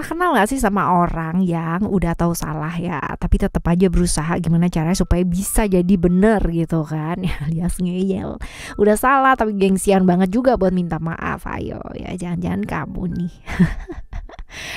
Pernah kenal gak sih sama orang yang udah tahu salah ya, tapi tetap aja berusaha gimana caranya supaya bisa jadi bener gitu kan? Ya alias ngeyel. Udah salah tapi gengsian banget juga buat minta maaf. Ayo ya, jangan-jangan kamu nih.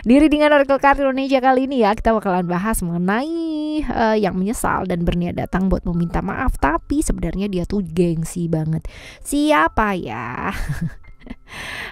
Di Readingan Oracle Card Indonesia kali ini ya, kita bakalan bahas mengenai yang menyesal dan berniat datang buat meminta maaf, tapi sebenarnya dia tuh gengsi banget. Siapa ya?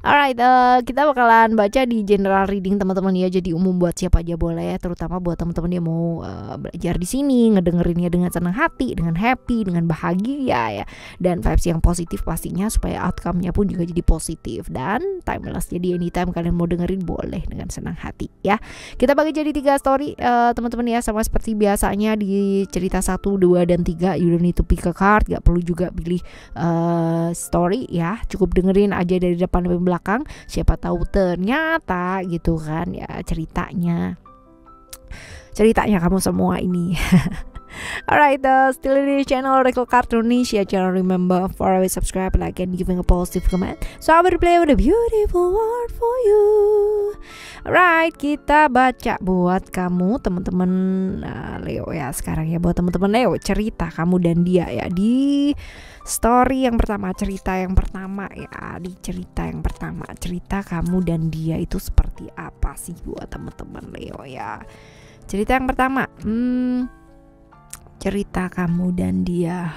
Alright, kita bakalan baca di general reading teman-teman ya, jadi umum buat siapa aja boleh, terutama buat teman-teman yang mau belajar di sini, ngedengerinnya dengan senang hati, dengan happy, dengan bahagia ya, dan vibes yang positif pastinya supaya outcome-nya pun juga jadi positif dan timeless. Jadi anytime kalian mau dengerin boleh dengan senang hati ya. Kita bagi jadi 3 story teman-teman ya, sama seperti biasanya di cerita 1, 2, dan 3 you don't need to pick a card, gak perlu juga pilih story ya, cukup dengerin aja dari depan sampai belakang, siapa tahu ternyata gitu kan ya ceritanya kamu semua ini. Alright, still in the channel Oracle Card Indonesia channel. Remember for always subscribe, like, and giving a positive comment. So I will play with a beautiful word for you. Alright, kita baca buat kamu teman-teman Leo ya sekarang ya, buat teman-teman Leo, cerita kamu dan dia ya di story yang pertama, cerita yang pertama ya, di cerita yang pertama, cerita kamu dan dia itu seperti apa sih buat teman-teman Leo ya. Cerita yang pertama, cerita kamu dan dia,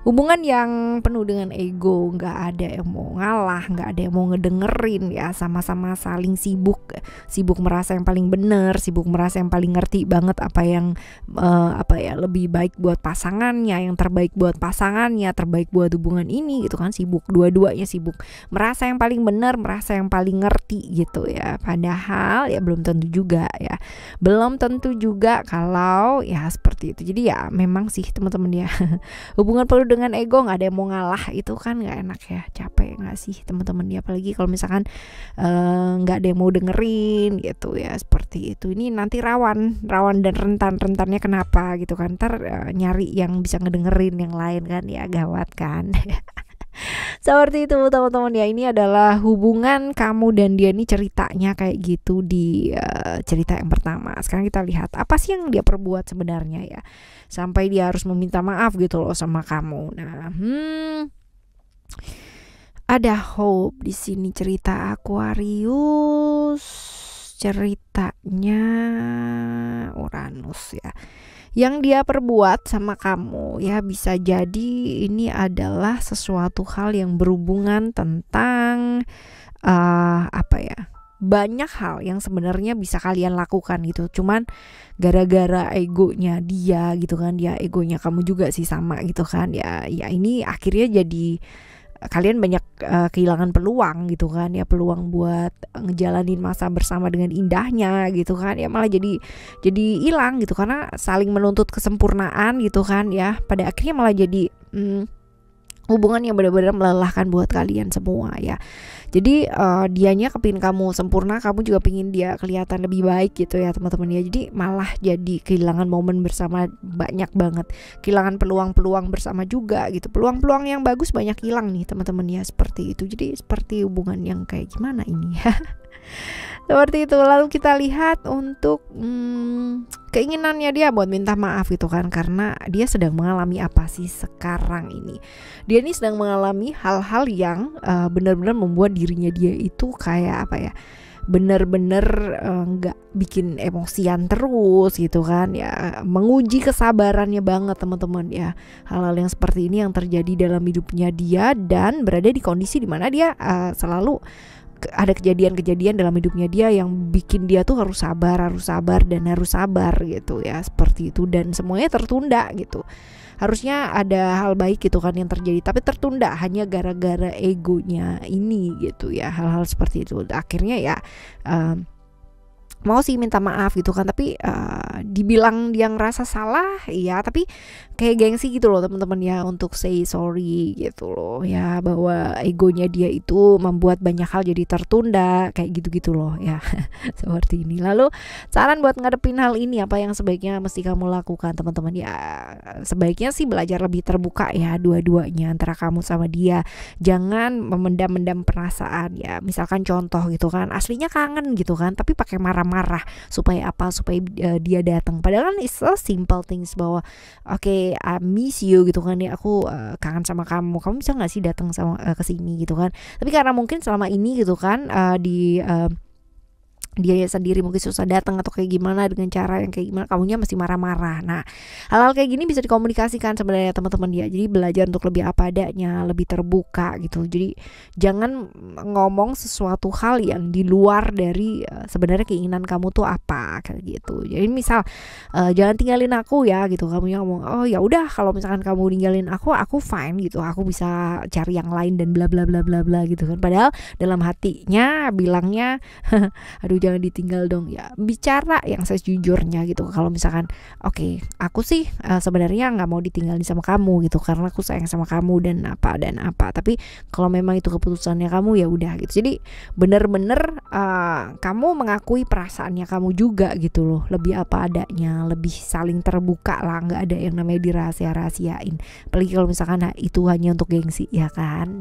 hubungan yang penuh dengan ego, nggak ada yang mau ngalah, nggak ada yang mau ngedengerin ya, sama-sama saling sibuk merasa yang paling benar, sibuk merasa yang paling ngerti banget apa yang lebih baik buat pasangannya, yang terbaik buat pasangannya, terbaik buat hubungan ini gitu kan, sibuk dua-duanya, sibuk merasa yang paling benar, merasa yang paling ngerti gitu ya, padahal ya belum tentu juga kalau ya seperti itu. Jadi ya memang sih teman-teman ya, hubungan penuh dengan ego, nggak ada yang mau ngalah, itu kan nggak enak ya, capek nggak sih teman-teman ya, apalagi kalau misalkan nggak ada yang mau dengerin gitu ya, seperti itu. Ini nanti rawan dan rentannya kenapa gitu kan, ntar nyari yang bisa ngedengerin yang lain kan ya, gawat kan. Seperti itu teman-teman ya, ini adalah hubungan kamu dan dia, nih ceritanya kayak gitu di cerita yang pertama. Sekarang kita lihat apa sih yang dia perbuat sebenarnya ya, sampai dia harus meminta maaf gitu loh sama kamu. Nah, ada hope di sini, cerita Aquarius, ceritanya Uranus ya. Yang dia perbuat sama kamu ya, bisa jadi ini adalah sesuatu hal yang berhubungan tentang banyak hal yang sebenarnya bisa kalian lakukan gitu, cuman gara-gara egonya dia gitu kan, dia egonya kamu juga sih sama gitu kan ya ini akhirnya jadi kalian banyak kehilangan peluang gitu kan ya, peluang buat ngejalanin masa bersama dengan indahnya gitu kan ya, malah jadi hilang gitu karena saling menuntut kesempurnaan gitu kan ya, pada akhirnya malah jadi hubungan yang benar-benar melelahkan buat kalian semua ya. Jadi dianya kepingin kamu sempurna, kamu juga pingin dia kelihatan lebih baik gitu ya teman-teman ya. Jadi malah jadi kehilangan momen bersama banyak banget, kehilangan peluang-peluang bersama juga gitu. Peluang-peluang yang bagus banyak hilang nih teman-teman ya, seperti itu. Jadi seperti hubungan yang kayak gimana ini ya. Seperti itu. Lalu kita lihat untuk keinginannya dia buat minta maaf gitu kan, karena dia sedang mengalami apa sih sekarang ini. Dia ini sedang mengalami hal-hal yang benar-benar membuat dirinya dia itu kayak benar-benar nggak bikin emosian terus gitu kan ya, menguji kesabarannya banget teman-teman ya. Hal-hal yang seperti ini yang terjadi dalam hidupnya dia, dan berada di kondisi dimana dia selalu ada kejadian-kejadian dalam hidupnya dia yang bikin dia tuh harus sabar gitu ya, seperti itu. Dan semuanya tertunda gitu, harusnya ada hal baik gitu kan yang terjadi, tapi tertunda hanya gara-gara egonya ini gitu ya. Hal-hal seperti itu akhirnya ya mau sih minta maaf gitu kan, tapi dibilang dia ngerasa salah ya, tapi kayak gengsi gitu loh teman-teman ya untuk say sorry gitu loh ya, bahwa egonya dia itu membuat banyak hal jadi tertunda kayak gitu-gitu loh ya. Seperti ini. Lalu saran buat ngadepin hal ini apa yang sebaiknya mesti kamu lakukan teman-teman ya? Sebaiknya sih belajar lebih terbuka ya dua-duanya, antara kamu sama dia. Jangan memendam-mendam perasaan ya. Misalkan contoh gitu kan, aslinya kangen gitu kan, tapi pakai marah-marah supaya apa? Supaya dia datang. Padahal kan it's a simple things, bahwa oke, I miss you gitu kan ya, aku kangen sama kamu. Kamu bisa nggak sih datang sama ke sini gitu kan? Tapi karena mungkin selama ini gitu kan dia sendiri mungkin susah datang atau kayak gimana, dengan cara yang kayak gimana, kamunya masih marah-marah. Nah, hal-hal kayak gini bisa dikomunikasikan sebenarnya teman-teman ya. Jadi belajar untuk lebih apa adanya, lebih terbuka gitu. Jadi jangan ngomong sesuatu hal yang di luar dari sebenarnya keinginan kamu tuh apa kayak gitu. Jadi misal jangan tinggalin aku ya gitu. Kamunya ngomong, "Oh ya udah, kalau misalkan kamu ninggalin aku fine gitu. Aku bisa cari yang lain dan bla bla bla bla bla" gitu kan. Padahal dalam hatinya bilangnya aduh jangan ditinggal dong ya. Bicara yang sejujurnya gitu. Kalau misalkan oke, aku sih sebenarnya nggak mau ditinggalin sama kamu gitu, karena aku sayang sama kamu dan apa, tapi kalau memang itu keputusannya kamu ya udah gitu. Jadi bener-bener kamu mengakui perasaannya kamu juga gitu loh, lebih apa adanya, lebih saling terbuka lah, nggak ada yang namanya dirahasia-rahasiain, apalagi kalau misalkan itu hanya untuk gengsi ya kan.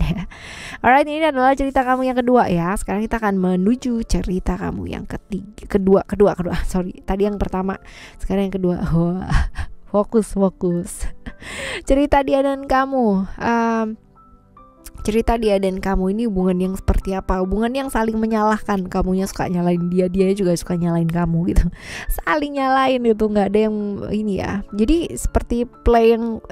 Alright, ini adalah cerita kamu yang kedua ya. Sekarang kita akan menuju cerita kamu yang kedua. Sorry, tadi yang pertama, sekarang yang kedua. Fokus. Cerita dia dan kamu. Cerita dia dan kamu ini hubungan yang seperti apa? Hubungan yang saling menyalahkan. Kamunya suka nyalain dia, dia juga suka nyalain kamu gitu. Saling nyalain itu, nggak ada yang ini ya. Jadi seperti playing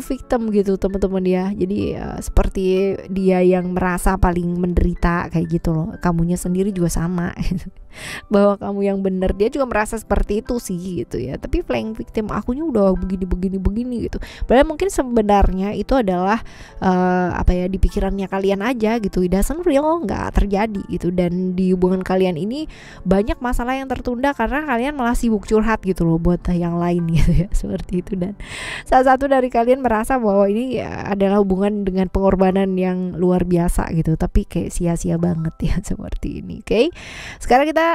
victim gitu teman-teman ya. Jadi seperti dia yang merasa paling menderita kayak gitu loh. Kamunya sendiri juga sama. Bahwa kamu yang benar, dia juga merasa seperti itu sih gitu ya. Tapi playing victim, akunya udah begini gitu. Padahal mungkin sebenarnya itu adalah di pikirannya kalian aja gitu. It doesn't real, nggak terjadi gitu. Dan di hubungan kalian ini banyak masalah yang tertunda karena kalian malah sibuk curhat gitu loh buat yang lain gitu ya. Seperti itu. Dan salah satu dari kalian merasa bahwa ini adalah hubungan dengan pengorbanan yang luar biasa gitu, tapi kayak sia-sia banget ya. Seperti ini. Oke. Sekarang kita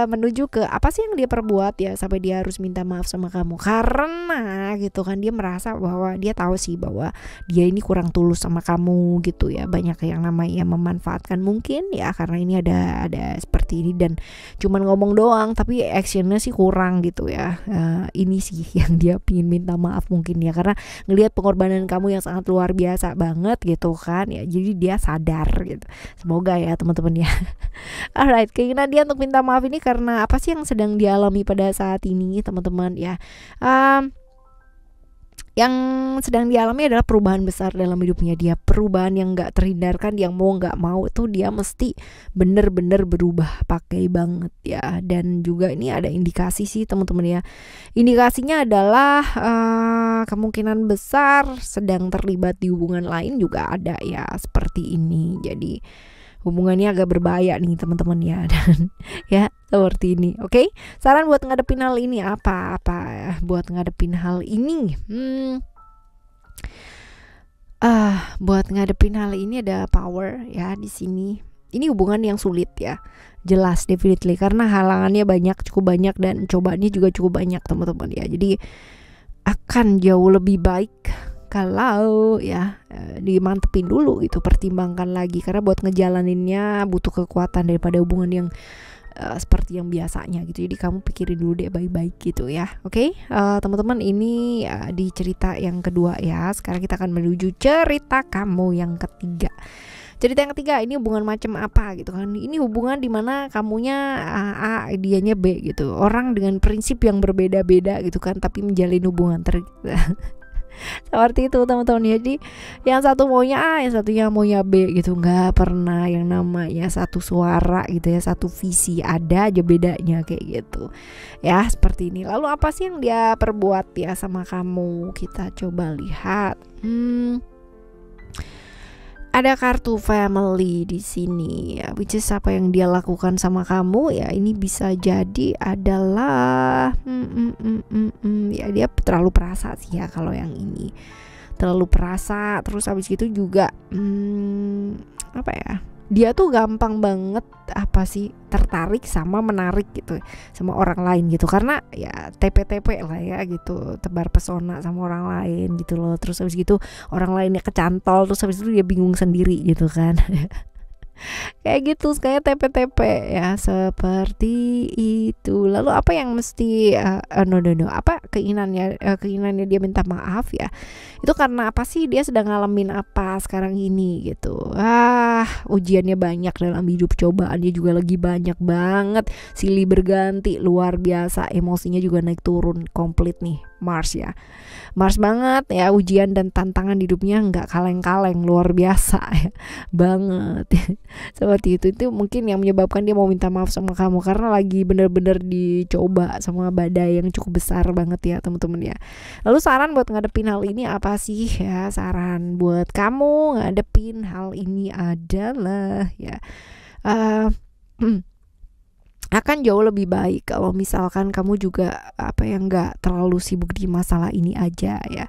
menuju ke apa sih yang dia perbuat ya sampai dia harus minta maaf sama kamu. Karena gitu kan, dia merasa bahwa dia tahu sih bahwa dia ini kurang tulus sama kamu gitu ya. Banyak yang namanya memanfaatkan mungkin ya, karena ini ada seperti ini dan cuman ngomong doang tapi actionnya sih kurang gitu ya. Ini sih yang dia pingin minta maaf mungkin ya, karena ngelihat pengorbanan kamu yang sangat luar biasa banget gitu kan ya. Jadi dia sadar gitu. Semoga ya teman-teman ya. Alright, keinginan dia untuk minta maaf ini karena apa sih yang sedang dialami pada saat ini teman-teman ya. Yang sedang dialami adalah perubahan besar dalam hidupnya dia, perubahan yang gak terhindarkan, yang mau gak mau tuh dia mesti bener-bener berubah, pakai banget ya. Dan juga ini ada indikasi sih teman-teman ya, indikasinya adalah kemungkinan besar sedang terlibat di hubungan lain juga ada ya, seperti ini. Jadi hubungannya agak berbahaya nih teman-teman ya. Dan ya seperti ini. Oke, saran buat ngadepin hal ini apa buat ngadepin hal ini? Buat ngadepin hal ini ada power ya di sini. Ini hubungan yang sulit ya, jelas, definitely, karena halangannya cukup banyak dan cobaannya juga cukup banyak teman-teman ya. Jadi akan jauh lebih baik kalau ya dimantepin dulu gitu, pertimbangkan lagi, karena buat ngejalaninnya butuh kekuatan daripada hubungan yang seperti yang biasanya gitu. Jadi kamu pikirin dulu deh baik-baik gitu ya. Oke, teman-teman, ini di cerita yang kedua ya. Sekarang kita akan menuju cerita kamu yang ketiga. Cerita yang ketiga ini hubungan macam apa gitu kan. Ini hubungan dimana kamunya A, dianya B gitu. Orang dengan prinsip yang berbeda-beda gitu kan, tapi menjalin hubungan seperti itu teman-teman. Jadi yang satu maunya A, yang satunya maunya B gitu. Nggak pernah yang namanya satu suara gitu ya, satu visi, ada aja bedanya kayak gitu ya, seperti ini. Lalu apa sih yang dia perbuat ya sama kamu? Kita coba lihat. Ada kartu family di sini ya, which is apa yang dia lakukan sama kamu ya, ini bisa jadi adalah ya dia terlalu perasa sih ya kalau yang ini. Terlalu perasa, terus habis gitu juga apa ya? Dia tuh gampang banget apa sih tertarik sama menarik gitu sama orang lain gitu, karena ya TP-TP lah ya gitu, tebar pesona sama orang lain gitu loh. Terus habis gitu orang lainnya kecantol, terus habis itu dia bingung sendiri gitu kan. Kayak gitu, kayak TP-TP ya, seperti itu. Lalu apa yang mesti apa keinginannya dia minta maaf ya, itu karena apa sih, dia sedang ngalamin apa sekarang ini gitu. Ujiannya banyak dalam hidup, cobaannya juga lagi banyak banget, silih berganti, luar biasa, emosinya juga naik turun komplit nih Mars ya. Mars banget ya, ujian dan tantangan hidupnya nggak kaleng-kaleng, luar biasa ya banget. Seperti itu mungkin yang menyebabkan dia mau minta maaf sama kamu, karena lagi bener-bener dicoba sama badai yang cukup besar banget ya teman-teman ya. Lalu saran buat ngadepin hal ini apa sih ya? Saran buat kamu ngadepin hal ini adalah ya akan jauh lebih baik kalau misalkan kamu juga nggak terlalu sibuk di masalah ini aja ya.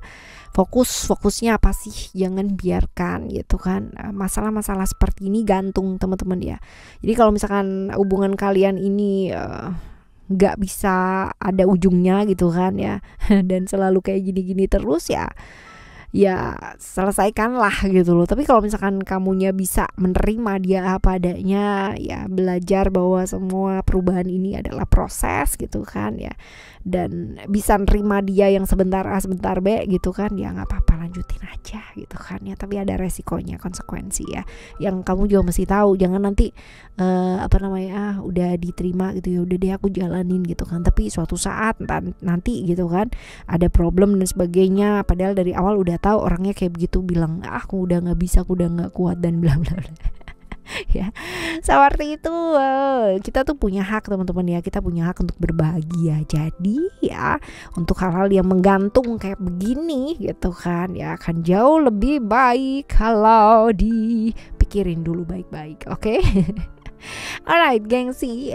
Fokusnya apa sih, jangan biarkan gitu kan masalah-masalah seperti ini gantung teman-teman ya. Jadi kalau misalkan hubungan kalian ini nggak bisa ada ujungnya gitu kan ya, dan selalu kayak gini-gini terus ya selesaikanlah gitu loh. Tapi kalau misalkan kamunya bisa menerima dia apa adanya ya, belajar bahwa semua perubahan ini adalah proses gitu kan ya, dan bisa nerima dia yang sebentar A sebentar B gitu kan ya, nggak apa-apa, lanjutin aja gitu kan ya. Tapi ada resikonya, konsekuensi ya, yang kamu juga mesti tahu. Jangan nanti udah diterima gitu ya, udah deh aku jalanin gitu kan, tapi suatu saat nanti gitu kan ada problem dan sebagainya, padahal dari awal udah tahu orangnya kayak begitu, bilang aku udah nggak bisa, aku udah nggak kuat dan bla bla bla. Ya seperti itu. Kita tuh punya hak teman-teman ya, kita punya hak untuk berbahagia. Jadi ya untuk hal-hal yang menggantung kayak begini gitu kan ya, akan jauh lebih baik kalau dipikirin dulu baik-baik, oke? Alright, gengsi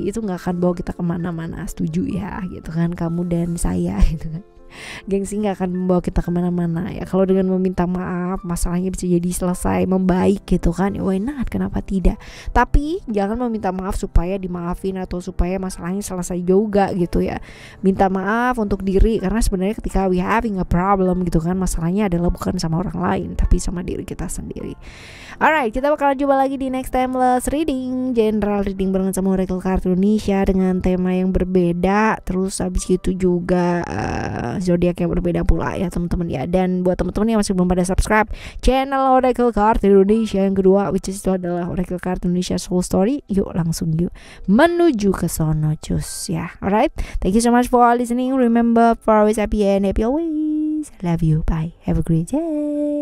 itu nggak akan bawa kita kemana-mana, setuju ya gitu kan, kamu dan saya gitu kan. Gengsi nggak akan membawa kita kemana-mana ya. Kalau dengan meminta maaf masalahnya bisa jadi selesai, membaik gitu kan, why not, kenapa tidak. Tapi jangan meminta maaf supaya dimaafin atau supaya masalahnya selesai juga gitu ya. Minta maaf untuk diri, karena sebenarnya ketika we having a problem gitu kan, masalahnya adalah bukan sama orang lain tapi sama diri kita sendiri. Alright, kita bakalan coba lagi di next timeless reading, general reading bareng sama Oracle Card Indonesia dengan tema yang berbeda. Terus habis itu juga zodiak yang berbeda pula ya teman-teman ya. Dan buat teman-teman yang masih belum pada subscribe channel Oracle Card Indonesia yang kedua, which is itu adalah Oracle Card Indonesia Soul Story, yuk langsung yuk menuju ke sono cus ya. Alright, thank you so much for listening. Remember, for always happy and happy always. I love you, bye, have a great day.